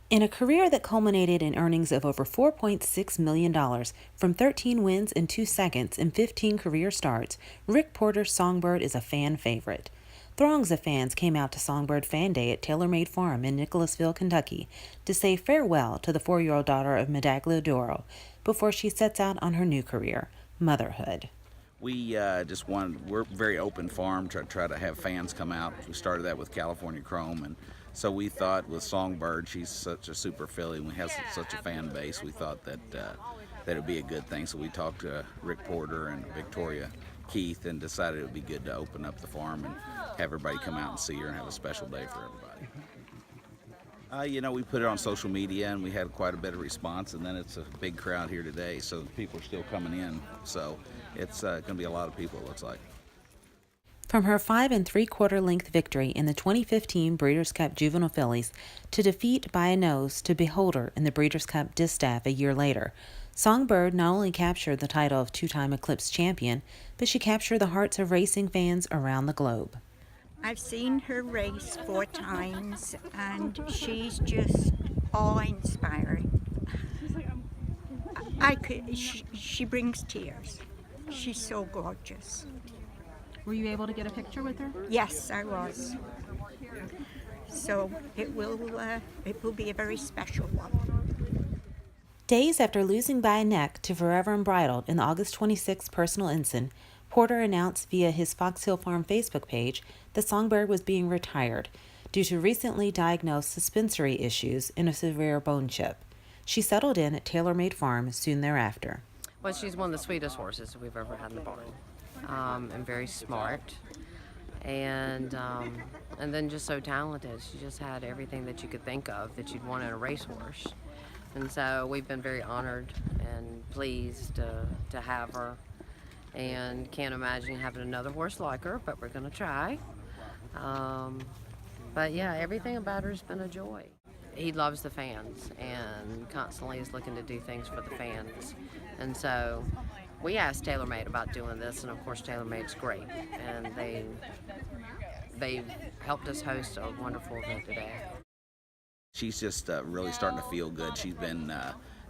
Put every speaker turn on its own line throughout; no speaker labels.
In a career that culminated in earnings of over $4.6 million from 13 wins in 2 seconds and 15 career starts, Rick Porter's Songbird is a fan favorite. Throngs of fans came out to Songbird Fan Day at TaylorMade Farm in Nicholasville, Kentucky, to say farewell to the 4-year-old daughter of Medaglia Doro before she sets out on her new career, motherhood.
We we're a very open farm, try to have fans come out. We started that with California Chrome, and so we thought with Songbird, she's such a super filly, and we have such a fan base, we thought that it would be a good thing. So we talked to Rick Porter and Victoria Keith and decided it would be good to open up the farm and have everybody come out and see her and have a special day for everybody. We put it on social media and we had quite a bit of response, and then it's a big crowd here today, so people are still coming in. So it's going to be a lot of people, it looks like.
From her 5 3/4 length victory in the 2015 Breeders' Cup Juvenile Fillies to defeat by a nose to Beholder in the Breeders' Cup Distaff a year later, Songbird not only captured the title of 2-time Eclipse champion, but she captured the hearts of racing fans around the globe.
I've seen her race 4 times, and she's just awe-inspiring. She brings tears. She's so gorgeous.
Were you able to get a picture with her?
Yes, I was. So it will be a very special one.
Days after losing by a neck to Forever Unbridled in the August 26 personal ensign, Porter announced via his Fox Hill Farm Facebook page that Songbird was being retired due to recently diagnosed suspensory issues and a severe bone chip. She settled in at TaylorMade Farm soon thereafter.
Well, she's one of the sweetest horses we've ever had in the barn, and very smart, and then just so talented. She just had everything that you could think of that you'd want in a racehorse. And so we've been very honored and pleased to have her, and can't imagine having another horse like her, but we're going to try. But yeah, everything about her has been a joy. He loves the fans and constantly is looking to do things for the fans. And so we asked TaylorMade about doing this, and of course TaylorMade's great, and they've helped us host a wonderful event today.
She's just really starting to feel good. She's been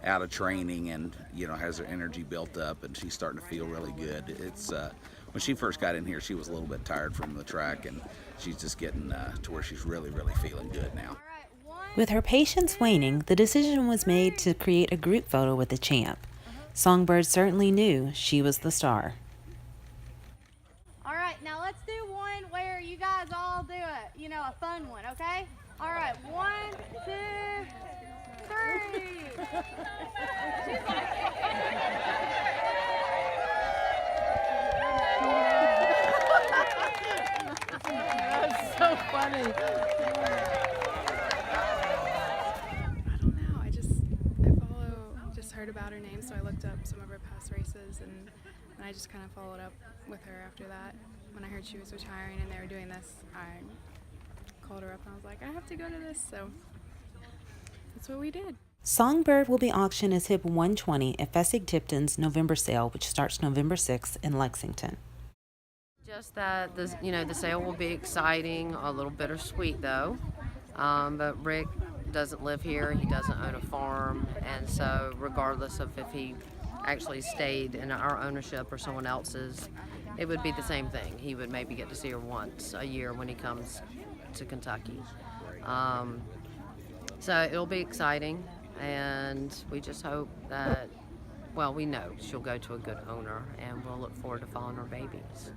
out of training and has her energy built up, and she's starting to feel really good. It's when she first got in here, she was a little bit tired from the track, and she's just getting to where she's really feeling good now.
With her patience waning, the decision was made to create a group photo with the champ. Songbird certainly knew she was the star.
All right, now let's do one where you guys all do it, a fun one, okay? All right, 1, 2, 3.
That's so funny.
Heard about her name, so I looked up some of her past races, and I just kind of followed up with her after that. When I heard she was retiring and they were doing this, I called her up and I was like, I have to go to this, so that's what we did.
Songbird will be auctioned as Hip 120 at Fasig-Tipton's November sale, which starts November 6th in Lexington.
Just that the sale will be exciting, a little bittersweet though, but Rick doesn't live here, he doesn't own a farm, and so regardless of if he actually stayed in our ownership or someone else's, it would be the same thing. He would maybe get to see her once a year when he comes to Kentucky. So it'll be exciting, and we just hope that, we know she'll go to a good owner, and we'll look forward to following her babies.